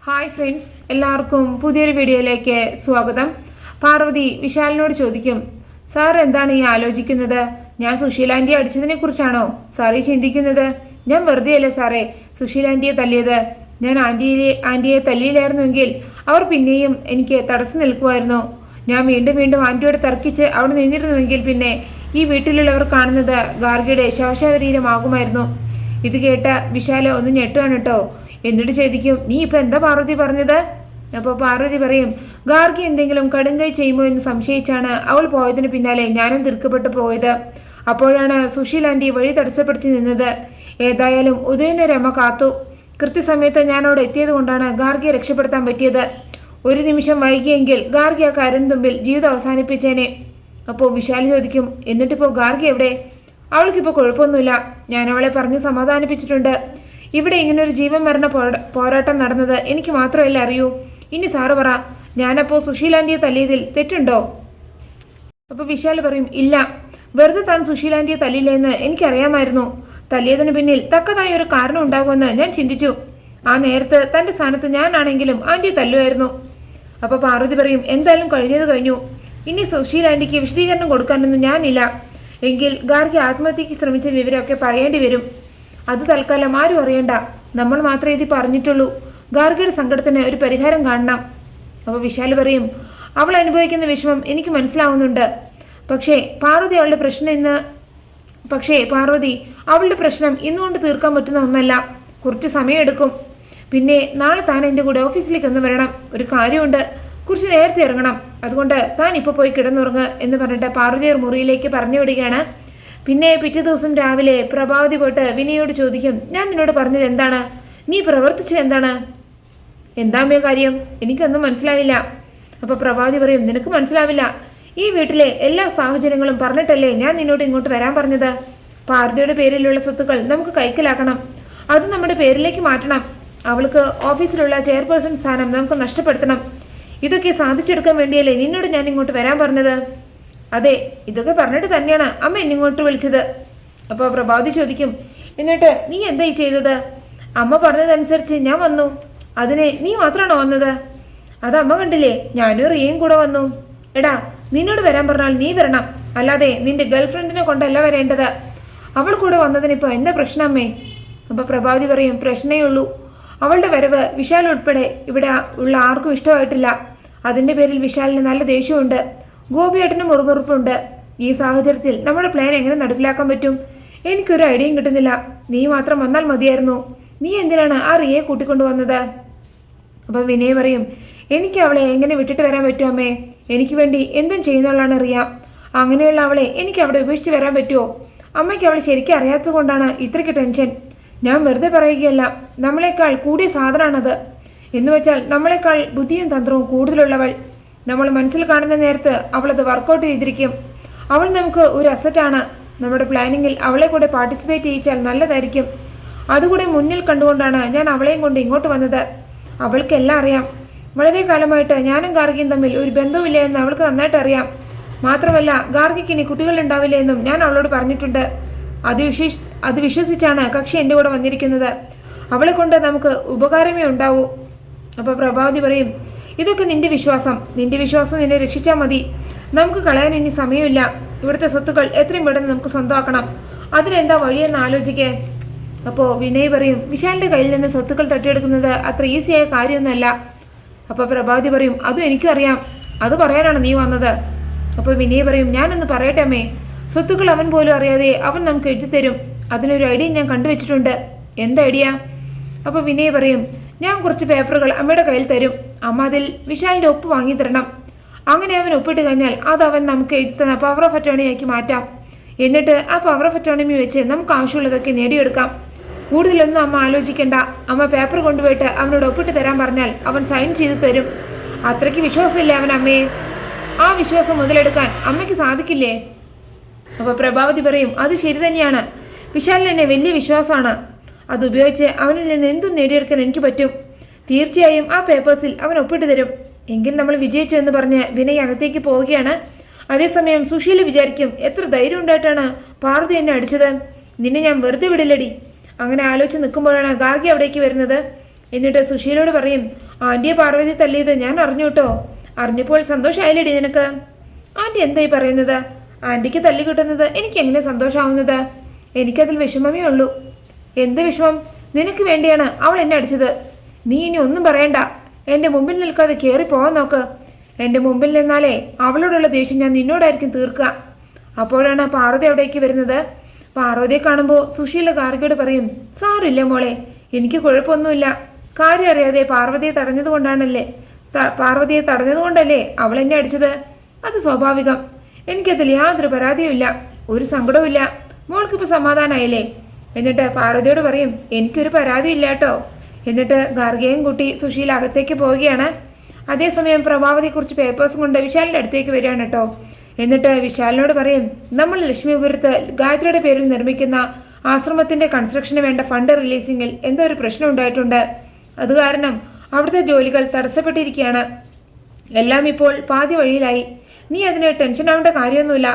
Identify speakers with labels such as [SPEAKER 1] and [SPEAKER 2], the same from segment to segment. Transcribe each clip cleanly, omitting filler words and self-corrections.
[SPEAKER 1] Hi friends, എല്ലാവർക്കും പുതിയൊരു വീഡിയോയിലേക്ക് സ്വാഗതം. പാർവതി വിശാലിനോട് ചോദിക്കും, സാർ എന്താണ് ഈ ആലോചിക്കുന്നത്? ഞാൻ സുശീല ആൻറ്റിയെ അടിച്ചതിനെ കുറിച്ചാണോ സാർ ഈ ചിന്തിക്കുന്നത്? ഞാൻ വെറുതെയല്ലേ സാറേ സുശീല ആൻറ്റിയെ തല്ലിയത്. ഞാൻ ആൻറ്റിയെ തല്ലിയില്ലായിരുന്നുവെങ്കിൽ അവർ പിന്നെയും എനിക്ക് തടസ്സം നിൽക്കുമായിരുന്നു. ഞാൻ വീണ്ടും വീണ്ടും ആൻറ്റിയോട് തർക്കിച്ച് അവിടെ നിന്നിരുന്നുവെങ്കിൽ പിന്നെ ഈ വീട്ടിലുള്ളവർ കാണുന്നത് ഗാർഗിയുടെ ശവശരീരമാകുമായിരുന്നു. ഇത് കേട്ട വിശാല ഒന്ന് ഞെട്ടുകയാണ് കേട്ടോ. എന്നിട്ട് ചോദിക്കും, നീ ഇപ്പം എന്താ പാർവതി പറഞ്ഞത്? അപ്പോൾ പാർവതി പറയും, ഗാർഗി എന്തെങ്കിലും കടുങ്കൈ ചെയ്യുമോ എന്ന് സംശയിച്ചാണ് അവൾ പോയതിന് പിന്നാലെ ഞാനും തീർക്കപ്പെട്ടു പോയത്. അപ്പോഴാണ് സുശീൽ ആൻറ്റി വഴി തടസ്സപ്പെടുത്തി നിന്നത്. ഏതായാലും ഉദയനെ രമ കാത്തു. കൃത്യസമയത്ത് ഞാൻ അവിടെ എത്തിയത് കൊണ്ടാണ് ഗാർഗിയെ രക്ഷപ്പെടുത്താൻ പറ്റിയത്. ഒരു നിമിഷം വൈകിയെങ്കിൽ ഗാർഗി ആ കരൺതുമ്പിൽ ജീവിതം അവസാനിപ്പിച്ചേനെ. അപ്പോൾ വിശാൽ ചോദിക്കും, എന്നിട്ടിപ്പോൾ ഗാർഗി എവിടെ? അവൾക്കിപ്പോൾ കുഴപ്പമൊന്നുമില്ല. ഞാൻ അവളെ പറഞ്ഞ് സമാധാനിപ്പിച്ചിട്ടുണ്ട്. ഇവിടെ ഇങ്ങനൊരു ജീവൻ മരണ പോരാട്ടം നടന്നത് എനിക്ക് മാത്രമല്ല അറിയൂ. ഇനി സാറ് പറ, ഞാനപ്പോൾ സുശീൽ ആൻറ്റിയെ തല്ലിയതിൽ തെറ്റുണ്ടോ? അപ്പോൾ വിശാൽ പറയും, ഇല്ല, വെറുതെ താൻ സുശീൽ ആൻറ്റിയെ തല്ലിയില്ലെന്ന് എനിക്കറിയാമായിരുന്നു. തല്ലിയതിന് പിന്നിൽ തക്കതായ ഒരു കാരണം ഉണ്ടാകുമെന്ന് ഞാൻ ചിന്തിച്ചു. ആ നേരത്ത് തൻ്റെ സ്ഥാനത്ത് ഞാനാണെങ്കിലും ആൻറ്റിയെ തല്ലുമായിരുന്നു. അപ്പോൾ പാർവതി പറയും, എന്തായാലും കഴിഞ്ഞത് കഴിഞ്ഞു. ഇനി സുശീൽ ആൻറ്റിക്ക് വിശദീകരണം കൊടുക്കാനൊന്നും ഞാനില്ല. എങ്കിൽ ഗാർഗി ആത്മഹത്യക്ക് ശ്രമിച്ച വിവരമൊക്കെ പറയേണ്ടി വരും. അത് തൽക്കാലം ആരും അറിയണ്ട, നമ്മൾ മാത്രമേ ഇത് പറഞ്ഞിട്ടുള്ളൂ. ഗാർഗിയുടെ സങ്കടത്തിന് ഒരു പരിഹാരം കാണണം. അപ്പോൾ വിശാൽ പറയും, അവൾ അനുഭവിക്കുന്ന വിഷമം എനിക്ക് മനസ്സിലാവുന്നുണ്ട്. പക്ഷേ പാർവതി അവളുടെ പ്രശ്നം ഇന്നുകൊണ്ട് തീർക്കാൻ പറ്റുന്ന ഒന്നല്ല. കുറച്ച് സമയമെടുക്കും. പിന്നെ നാളെ താൻ എൻ്റെ കൂടെ ഓഫീസിലേക്ക് ഒന്ന് വരണം. ഒരു കാര്യമുണ്ട്, കുറച്ച് നേരത്തെ ഇറങ്ങണം. അതുകൊണ്ട് താൻ ഇപ്പോൾ പോയി കിടന്നുറങ്ങ് എന്ന് പറഞ്ഞിട്ട് പാർവതിയർ മുറിയിലേക്ക് പറഞ്ഞു വിടുകയാണ്. പിന്നെ പിറ്റേ ദിവസം രാവിലെ പ്രഭാവതി പോയിട്ട് വിനയോട് ചോദിക്കും, ഞാൻ നിന്നോട് പറഞ്ഞത് എന്താണ്? നീ പ്രവർത്തിച്ചത് എന്താണ്? എന്താമേ കാര്യം? എനിക്കൊന്നും മനസ്സിലായില്ല. അപ്പോൾ പ്രഭാവതി പറയും, നിനക്ക് മനസ്സിലാവില്ല. ഈ വീട്ടിലെ എല്ലാ സാഹചര്യങ്ങളും പറഞ്ഞിട്ടല്ലേ ഞാൻ നിന്നോട് ഇങ്ങോട്ട് വരാൻ പറഞ്ഞത്. പാർവതിയുടെ പേരിലുള്ള സ്വത്തുക്കൾ നമുക്ക് കൈക്കലാക്കണം. അത് നമ്മുടെ പേരിലേക്ക് മാറ്റണം. അവൾക്ക് ഓഫീസിലുള്ള ചെയർപേഴ്സൺ സ്ഥാനം നമുക്ക് നഷ്ടപ്പെടുത്തണം. ഇതൊക്കെ സാധിച്ചെടുക്കാൻ വേണ്ടിയല്ലേ നിന്നോട് ഞാൻ ഇങ്ങോട്ട് വരാൻ പറഞ്ഞത്? അതെ, ഇതൊക്കെ പറഞ്ഞിട്ട് തന്നെയാണ് അമ്മ എന്നിങ്ങോട്ട് വിളിച്ചത്. അപ്പോൾ പ്രഭാവതി ചോദിക്കും, എന്നിട്ട് നീ എന്തായി ചെയ്തത്? അമ്മ പറഞ്ഞതനുസരിച്ച് ഞാൻ വന്നു. അതിന് നീ മാത്രമാണോ വന്നത്? അത് അമ്മ കണ്ടില്ലേ, ഞാനും റിയയും കൂടെ വന്നു. എടാ, നിന്നോട് വരാൻ പറഞ്ഞാൽ നീ വരണം, അല്ലാതെ നിന്റെ ഗേൾഫ്രണ്ടിനെ കൊണ്ടല്ല വരേണ്ടത്. അവൾ കൂടെ വന്നതിനിപ്പോൾ എന്താ പ്രശ്നം അമ്മേ? അപ്പോൾ പ്രഭാവതി പറയും, പ്രശ്നമേ ഉള്ളൂ. അവളുടെ വരവ് വിശാൽ ഉൾപ്പെടെ ഇവിടെ ഉള്ള ആർക്കും ഇഷ്ടമായിട്ടില്ല. അതിൻ്റെ പേരിൽ വിശാലിന് നല്ല ദേഷ്യമുണ്ട്. ഗോപിയേട്ടന് മുറുമുറുപ്പുണ്ട്. ഈ സാഹചര്യത്തിൽ നമ്മുടെ പ്ലാൻ എങ്ങനെ നടപ്പിലാക്കാൻ പറ്റും? എനിക്കൊരു ഐഡിയയും കിട്ടുന്നില്ല. നീ മാത്രം വന്നാൽ മതിയായിരുന്നു. നീ എന്തിനാണ് ആ റിയയെ കൂട്ടിക്കൊണ്ടുവന്നത്? അപ്പം വിനയ് പറയും, എനിക്ക് അവളെ എങ്ങനെ വിട്ടിട്ട് വരാൻ പറ്റുമോ അമ്മേ? എനിക്ക് വേണ്ടി എന്തും ചെയ്യുന്നവളാണ് റിയ. അങ്ങനെയുള്ള അവളെ എനിക്ക് അവിടെ ഉപേക്ഷിച്ച് വരാൻ പറ്റുമോ? അമ്മയ്ക്ക് അവളെ ശരിക്കും അറിയാത്തത് കൊണ്ടാണ് ഇത്രയ്ക്ക് ടെൻഷൻ. ഞാൻ വെറുതെ പറയുകയല്ല, നമ്മളെക്കാൾ കൂടിയ സാധനമാണത്. എന്ന് വെച്ചാൽ നമ്മളെക്കാൾ ബുദ്ധിയും തന്ത്രവും കൂടുതലുള്ളവൾ. നമ്മൾ മനസ്സിൽ കാണുന്ന നേരത്ത് അവളത് വർക്കൗട്ട് ചെയ്തിരിക്കും. അവൾ നമുക്ക് ഒരു അസറ്റാണ്. നമ്മുടെ പ്ലാനിങ്ങിൽ അവളെ കൂടെ പാർട്ടിസിപ്പേറ്റ് ചെയ്യിച്ചാൽ നല്ലതായിരിക്കും. അതുകൂടെ മുന്നിൽ കണ്ടുകൊണ്ടാണ് ഞാൻ അവളെയും കൊണ്ട് ഇങ്ങോട്ട് വന്നത്. അവൾക്കെല്ലാം അറിയാം. വളരെ കാലമായിട്ട് ഞാനും ഗാർഗിയും തമ്മിൽ ഒരു ബന്ധവുമില്ല എന്ന് അവൾക്ക് നന്നായിട്ട് അറിയാം. മാത്രമല്ല, ഗാർഗിക്ക് ഇനി കുട്ടികളുണ്ടാവില്ല എന്നും ഞാൻ അവളോട് പറഞ്ഞിട്ടുണ്ട്. അത് വിശ്വസിച്ചാണ് കക്ഷി എൻ്റെ കൂടെ വന്നിരിക്കുന്നത്. അവളെ കൊണ്ട് നമുക്ക് ഉപകാരമേ ഉണ്ടാവൂ. അപ്പോൾ പ്രഭാവതി പറയും, ഇതൊക്കെ നിന്റെ വിശ്വാസം നിന്നെ രക്ഷിച്ചാൽ മതി. നമുക്ക് കളയാൻ ഇനി സമയമില്ല. ഇവിടുത്തെ സ്വത്തുക്കൾ എത്രയും പെട്ടെന്ന് നമുക്ക് സ്വന്തമാക്കണം. അതിനെന്താ വഴിയെന്ന് ആലോചിക്കേ. അപ്പോൾ വിനയ് പറയും, വിശാലിൻ്റെ കയ്യിൽ നിന്ന് സ്വത്തുക്കൾ തട്ടിയെടുക്കുന്നത് അത്ര ഈസിയായ കാര്യമൊന്നുമല്ല. അപ്പോൾ പ്രഭാവതി പറയും, അതും എനിക്കും അറിയാം. അത് പറയാനാണ് നീ വന്നത്? അപ്പോൾ വിനയ് പറയും, ഞാനൊന്ന് പറയട്ടെ അമ്മേ. സ്വത്തുക്കൾ അവൻ പോലും അറിയാതെ അവൻ നമുക്ക് എഴുതിത്തരും. അതിനൊരു ഐഡിയ ഞാൻ കണ്ടുവച്ചിട്ടുണ്ട്. എന്താ ഐഡിയ? അപ്പോൾ വിനയ് പറയും, ഞാൻ കുറച്ച് പേപ്പറുകൾ അമ്മയുടെ കയ്യിൽ തരും. അമ്മ അതിൽ വിശാലിൻ്റെ ഒപ്പ് വാങ്ങി തരണം. അങ്ങനെ അവൻ ഒപ്പിട്ട് കഴിഞ്ഞാൽ അത് അവൻ നമുക്ക് എഴുതി തന്ന പവർ ഓഫ് അറ്റോർണിയാക്കി മാറ്റാം. എന്നിട്ട് ആ പവർ ഓഫ് അറ്റോർണി വെച്ച് നമുക്ക് ആവശ്യമുള്ളതൊക്കെ നേടിയെടുക്കാം. കൂടുതലൊന്നും അമ്മ ആലോചിക്കേണ്ട. അമ്മ പേപ്പർ കൊണ്ടുപോയിട്ട് അവനോട് ഒപ്പിട്ട് തരാൻ പറഞ്ഞാൽ അവൻ സൈൻ ചെയ്ത് തരും. അത്രയ്ക്ക് വിശ്വാസമില്ലേ അവൻ അമ്മയെ? ആ വിശ്വാസം മുതലെടുക്കാൻ അമ്മയ്ക്ക് സാധിക്കില്ലേ? അപ്പോൾ പ്രഭാവതി പറയും, അത് ശരി തന്നെയാണ്. വിശാലിന് എന്നെ വലിയ വിശ്വാസമാണ്. അതുപയോഗിച്ച് അവനിൽ നിന്ന് എന്തും നേടിയെടുക്കാൻ എനിക്ക് പറ്റും. തീർച്ചയായും ആ പേപ്പേഴ്സിൽ അവൻ ഒപ്പിട്ട് തരും. എങ്കിൽ നമ്മൾ വിജയിച്ചു എന്ന് പറഞ്ഞ് വിനയ് അകത്തേക്ക് പോവുകയാണ്. അതേസമയം സുശീല വിചാരിക്കും, എത്ര ധൈര്യം ഉണ്ടായിട്ടാണ് പാർവതി എന്നെ അടിച്ചത്. നിന്നെ ഞാൻ വെറുതെ വിടില്ലടി. അങ്ങനെ ആലോചിച്ച് നിൽക്കുമ്പോഴാണ് ഗാർഗി അവിടേക്ക് വരുന്നത്. എന്നിട്ട് സുശീലോട് പറയും, ആൻറ്റിയെ പാർവതി തല്ലിയത് ഞാൻ അറിഞ്ഞു കേട്ടോ. അറിഞ്ഞപ്പോൾ സന്തോഷമായില്ലേടി നിനക്ക്? ആൻറ്റി എന്തായി പറയുന്നത്? ആൻറ്റിക്ക് തല്ലി കിട്ടുന്നത് എനിക്ക് എങ്ങനെ സന്തോഷമാവുന്നത്? എനിക്കതിൽ വിഷമമേ ഉള്ളൂ. എന്ത് വിഷമം? നിനക്ക് വേണ്ടിയാണ് അവൾ എന്നെ അടിച്ചത്. നീ ഇനി ഒന്നും പറയണ്ട. എൻ്റെ മുമ്പിൽ നിൽക്കാതെ കയറി പോകാൻ നോക്ക്. എൻ്റെ മുമ്പിൽ നിന്നാലേ അവളോടുള്ള ദേഷ്യം ഞാൻ നിന്നോടായിരിക്കും തീർക്കുക. അപ്പോഴാണ് പാർവതി അവിടേക്ക് വരുന്നത്. പാർവതിയെ കാണുമ്പോൾ സുശീല ഗാർഗിയോട് പറയും, സാറില്ല മോളെ, എനിക്ക് കുഴപ്പമൊന്നുമില്ല. കാര്യം അറിയാതെ പാർവതിയെ തടഞ്ഞതുകൊണ്ടല്ലേ അവൾ എന്നെ അടിച്ചത്. അത് സ്വാഭാവികം. എനിക്കതിൽ യാതൊരു പരാതിയുമില്ല, ഒരു സങ്കടവുമില്ല. മോൾക്കിപ്പോൾ സമാധാനമായില്ലേ? എന്നിട്ട് പാർവതിയോട് പറയും, എനിക്കൊരു പരാതിയില്ല കേട്ടോ. എന്നിട്ട് ഗാർഗയെയും കൂട്ടി സുശീല അകത്തേക്ക് പോവുകയാണ്. അതേസമയം പ്രഭാവതിയെക്കുറിച്ച് പേപ്പേഴ്സും കൊണ്ട് വിശാലിൻ്റെ അടുത്തേക്ക് വരികയാണ് കേട്ടോ. എന്നിട്ട് വിശാലിനോട് പറയും, നമ്മൾ ലക്ഷ്മിപുരത്ത് ഗായത്രിയുടെ പേരിൽ നിർമ്മിക്കുന്ന ആശ്രമത്തിൻ്റെ കൺസ്ട്രക്ഷന് വേണ്ട ഫണ്ട് റിലീസിങ്ങിൽ എന്തോ ഒരു പ്രശ്നം ഉണ്ടായിട്ടുണ്ട്. അത് കാരണം അവിടുത്തെ ജോലികൾ തടസ്സപ്പെട്ടിരിക്കുകയാണ്. എല്ലാം ഇപ്പോൾ പാതി വഴിയിലായി. നീ അതിന് ടെൻഷൻ ആവേണ്ട കാര്യമൊന്നുമില്ല.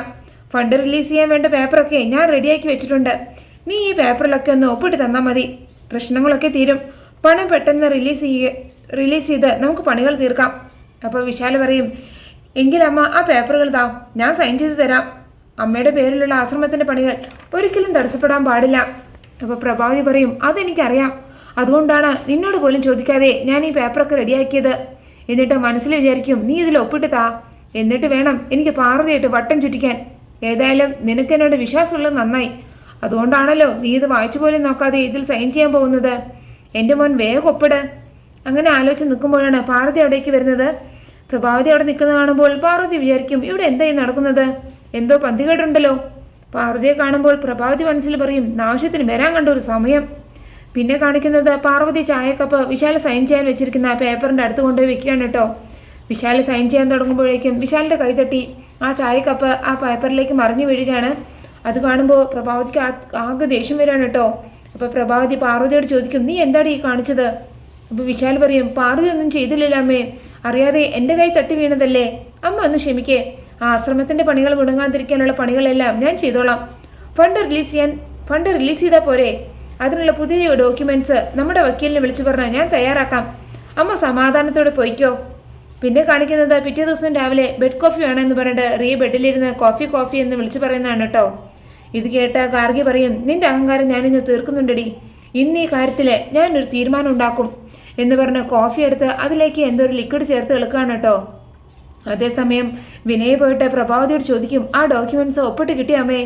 [SPEAKER 1] ഫണ്ട് റിലീസ് ചെയ്യാൻ വേണ്ട പേപ്പറൊക്കെ ഞാൻ റെഡിയാക്കി വെച്ചിട്ടുണ്ട്. നീ ഈ പേപ്പറിലൊക്കെ ഒന്ന് ഒപ്പിട്ട് തന്നാൽ മതി. പ്രശ്നങ്ങളൊക്കെ തീരും. പണം പെട്ടെന്ന് റിലീസ് ചെയ്ത് നമുക്ക് പണികൾ തീർക്കാം. അപ്പോൾ വിശാൽ പറയും, എങ്കിലമ്മ ആ പേപ്പറുകൾ താ, ഞാൻ സൈൻ ചെയ്ത് തരാം. അമ്മയുടെ പേരിലുള്ള ആശ്രമത്തിൻ്റെ പണികൾ ഒരിക്കലും തടസ്സപ്പെടാൻ പാടില്ല. അപ്പോൾ പ്രഭാവതി പറയും, അതെനിക്കറിയാം. അതുകൊണ്ടാണ് നിന്നോട് പോലും ചോദിക്കാതെ ഞാൻ ഈ പേപ്പറൊക്കെ റെഡിയാക്കിയത്. എന്നിട്ട് മനസ്സിൽ വിചാരിക്കും, നീ ഇതിൽ ഒപ്പിട്ട് താ, എന്നിട്ട് വേണം എനിക്ക് പാർവതിയായിട്ട് വട്ടം ചുറ്റിക്കാൻ. ഏതായാലും നിനക്ക് എന്നോട് വിശ്വാസമുള്ളത് നന്നായി. അതുകൊണ്ടാണല്ലോ നീ ഇത് വായിച്ചു പോലും നോക്കാതെ ഇതിൽ സൈൻ ചെയ്യാൻ പോകുന്നത്. എൻ്റെ മോൻ വേഗം ഒപ്പിട്. അങ്ങനെ ആലോചിച്ച് നിൽക്കുമ്പോഴാണ് പാർവതി അവിടേക്ക് വരുന്നത്. പ്രഭാവതി അവിടെ നിൽക്കുന്നത് കാണുമ്പോൾ പാർവതി വിചാരിക്കും, ഇവിടെ എന്തായി നടക്കുന്നത്? എന്തോ പന്തികേടുണ്ടല്ലോ. പാർവതിയെ കാണുമ്പോൾ പ്രഭാവതി മനസ്സിൽ പറയും, ആവശ്യത്തിന് വരാൻ കണ്ട ഒരു സമയം. പിന്നെ കാണിക്കുന്നത് പാർവതി ചായക്കപ്പ് വിശാൽ സൈൻ ചെയ്യാൻ വെച്ചിരിക്കുന്ന ആ പേപ്പറിൻ്റെ അടുത്ത് കൊണ്ടുപോയി വെക്കുകയാണ് കേട്ടോ. വിശാൽ സൈൻ ചെയ്യാൻ തുടങ്ങുമ്പോഴേക്കും വിശാലിൻ്റെ കൈ തട്ടി ആ ചായക്കപ്പ് ആ പേപ്പറിലേക്ക് മറിഞ്ഞു വീഴുകയാണ്. അത് കാണുമ്പോൾ പ്രഭാവതിക്ക് ആകെ ദേഷ്യം വരികയാണ് കേട്ടോ. അപ്പോൾ പ്രഭാവതി പാർവതിയോട് ചോദിക്കും, നീ എന്താണ് ഈ കാണിച്ചത്? അപ്പോൾ വിശാൽ പറയും, പാർവതി ഒന്നും ചെയ്തില്ലല്ലോ അമ്മേ, അറിയാതെ എൻ്റെ കൈ തട്ടി വീണതല്ലേ. അമ്മ ഒന്ന് ക്ഷമിക്കേ. ആ ആശ്രമത്തിൻ്റെ പണികൾ മുടങ്ങാതിരിക്കാനുള്ള പണികളെല്ലാം ഞാൻ ചെയ്തോളാം. ഫണ്ട് റിലീസ് ചെയ്താൽ പോരെ? അതിനുള്ള പുതിയ ഡോക്യുമെൻറ്റ്സ് നമ്മുടെ വക്കീലിനെ വിളിച്ചു പറഞ്ഞാൽ ഞാൻ തയ്യാറാക്കാം. അമ്മ സമാധാനത്തോടെ പോയിക്കോ. പിന്നെ കാണിക്കുന്നത് പിറ്റേ ദിവസം രാവിലെ ബെഡ് കോഫി വേണമെന്ന് പറഞ്ഞിട്ട് റിയ ബെഡിലിരുന്ന് കോഫി എന്ന് വിളിച്ചു പറയുന്നതാണ് കേട്ടോ. ഇത് കേട്ട ഗാർഗി പറയും, നിന്റെ അഹങ്കാരം ഞാനിന്ന് തീർക്കുന്നുണ്ടടി. ഇന്ന് ഈ കാര്യത്തിൽ ഞാനൊരു തീരുമാനം ഉണ്ടാക്കും എന്ന് പറഞ്ഞ് കോഫി എടുത്ത് അതിലേക്ക് എന്തോ ഒരു ലിക്വിഡ് ചേർത്ത് എടുക്കുകയാണ് കേട്ടോ. അതേസമയം വിനയ് പോയിട്ട് പ്രഭാവതിയോട് ചോദിക്കും, ആ ഡോക്യുമെൻറ്റ്സ് ഒപ്പിട്ട് കിട്ടിയാമേ?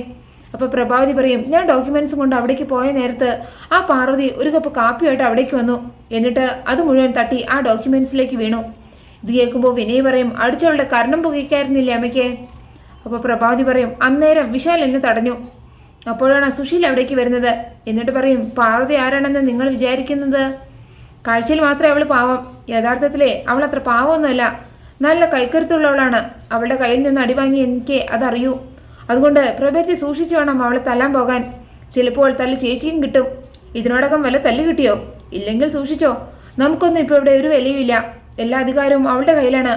[SPEAKER 1] അപ്പോൾ പ്രഭാവതി പറയും, ഞാൻ ഡോക്യുമെൻറ്റ്സ് കൊണ്ട് അവിടേക്ക് പോയ നേരത്ത് ആ പാർവതി ഒരു കപ്പ് കാപ്പിയായിട്ട് അവിടേക്ക് വന്നു. എന്നിട്ട് അത് മുഴുവൻ തട്ടി ആ ഡോക്യുമെൻറ്റ്സിലേക്ക് വീണു. ഇത് കേൾക്കുമ്പോൾ വിനയ് പറയും, അടിച്ചവളുടെ കർണം പുകയ്ക്കായിരുന്നില്ലേ അമ്മയ്ക്ക്? അപ്പോൾ പ്രഭാവതി പറയും, അന്നേരം വിശാൽ എന്നെ തടഞ്ഞു. അപ്പോഴാണ് സുശീൽ അവിടേക്ക് വരുന്നത്. എന്നിട്ട് പറയും, പാർവതി ആരാണെന്ന് നിങ്ങൾ വിചാരിക്കുന്നത്? കാഴ്ചയിൽ മാത്രമേ അവൾ പാവം, യഥാർത്ഥത്തിലേ അവൾ അത്ര പാവമൊന്നുമല്ല. നല്ല കൈക്കരുത്തുള്ളവളാണ്. അവളുടെ കയ്യിൽ നിന്ന് അടിവാങ്ങി എനിക്ക് അതറിയൂ. അതുകൊണ്ട് പ്രഭേച്ചി സൂക്ഷിച്ചു വേണം അവളെ തല്ലാൻ പോകാൻ. ചിലപ്പോൾ തല്ല് ചേച്ചിയും കിട്ടും. ഇതിനോടകം വല്ല തല്ല് കിട്ടിയോ? ഇല്ലെങ്കിൽ സൂക്ഷിച്ചോ. നമുക്കൊന്നും ഇപ്പോൾ ഇവിടെ ഒരു വിലയുമില്ല. എല്ലാ അധികാരവും അവളുടെ കയ്യിലാണ്.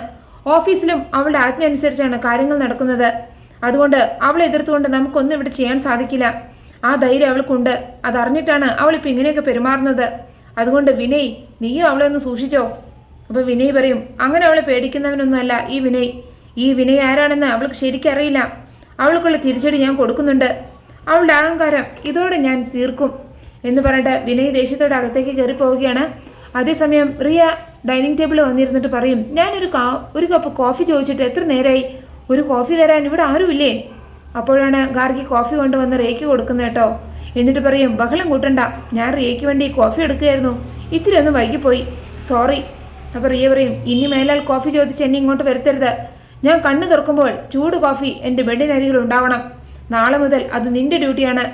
[SPEAKER 1] ഓഫീസിലും അവളുടെ ആജ്ഞ അനുസരിച്ചാണ് കാര്യങ്ങൾ നടക്കുന്നത്. അതുകൊണ്ട് അവളെ എതിർത്തുകൊണ്ട് നമുക്കൊന്നും ഇവിടെ ചെയ്യാൻ സാധിക്കില്ല. ആ ധൈര്യം അവൾക്കുണ്ട്. അതറിഞ്ഞിട്ടാണ് അവളിപ്പോൾ ഇങ്ങനെയൊക്കെ പെരുമാറുന്നത്. അതുകൊണ്ട് വിനയ്, നീയും അവളെ ഒന്ന് സൂക്ഷിച്ചോ. അപ്പോൾ വിനയ് പറയും, അങ്ങനെ അവളെ പേടിക്കുന്നവനൊന്നുമല്ല ഈ വിനയ്. ഈ വിനയ് ആരാണെന്ന് അവൾക്ക് ശരിക്കറിയില്ല. അവൾക്കുള്ള തിരിച്ചടി ഞാൻ കൊടുക്കുന്നുണ്ട്. അവളുടെ അഹങ്കാരം ഇതോടെ ഞാൻ തീർക്കും എന്ന് പറഞ്ഞിട്ട് വിനയ് ദേഷ്യത്തോടെ അകത്തേക്ക് കയറി പോവുകയാണ്. അതേസമയം റിയ ഡൈനിങ് ടേബിളിൽ വന്നിരുന്നിട്ട് പറയും, ഒരു കപ്പ് കോഫി ചോദിച്ചിട്ട് എത്ര നേരമായി? ഒരു കോഫി തരാൻ ഇവിടെ ആരുമില്ലേ? അപ്പോഴാണ് ഗാർഗി കോഫി കൊണ്ടുവന്ന് റിയയ്ക്ക് കൊടുക്കുന്നത് കേട്ടോ. എന്നിട്ട് പറയും, ബഹളം കൂട്ടണ്ട, ഞാൻ റിയയ്ക്ക് വേണ്ടി കോഫി എടുക്കുകയായിരുന്നു. ഇത്തിരി ഒന്ന് വൈകിപ്പോയി, സോറി. അപ്പോൾ റിയ പറയും, ഇനി മേലാൽ കോഫി ചോദിച്ച് എന്നെ ഇങ്ങോട്ട് വരുത്തരുത്. ഞാൻ കണ്ണു തുറക്കുമ്പോൾ ചൂട് കോഫി എൻ്റെ ബെഡിനരികിൽ ഉണ്ടാവണം. നാളെ മുതൽ അത് നിന്റെ ഡ്യൂട്ടിയാണ്.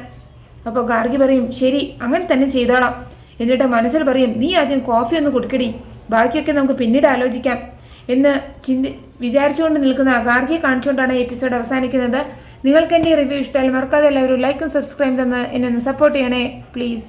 [SPEAKER 1] അപ്പോൾ ഗാർഗി പറയും, ശരി, അങ്ങനെ തന്നെ ചെയ്തോളാം. എന്നിട്ട് മനസ്സിൽ പറയും, നീ ആദ്യം കോഫി ഒന്ന് കുടിക്കടി, ബാക്കിയൊക്കെ നമുക്ക് പിന്നീട് ആലോചിക്കാം എന്ന് വിചാരിച്ചുകൊണ്ട് നിൽക്കുന്ന ഗാർഗിയെ കാണിച്ചുകൊണ്ടാണ് എപ്പിസോഡ് അവസാനിക്കുന്നത്. നിങ്ങൾക്ക് എൻ്റെ റിവ്യൂ ഇഷ്ടമായാലും മറക്കാതെ എല്ലാവരും ലൈക്കും സബ്സ്ക്രൈബ് തന്ന് എന്നെ ഒന്ന് സപ്പോർട്ട് ചെയ്യണേ പ്ലീസ്.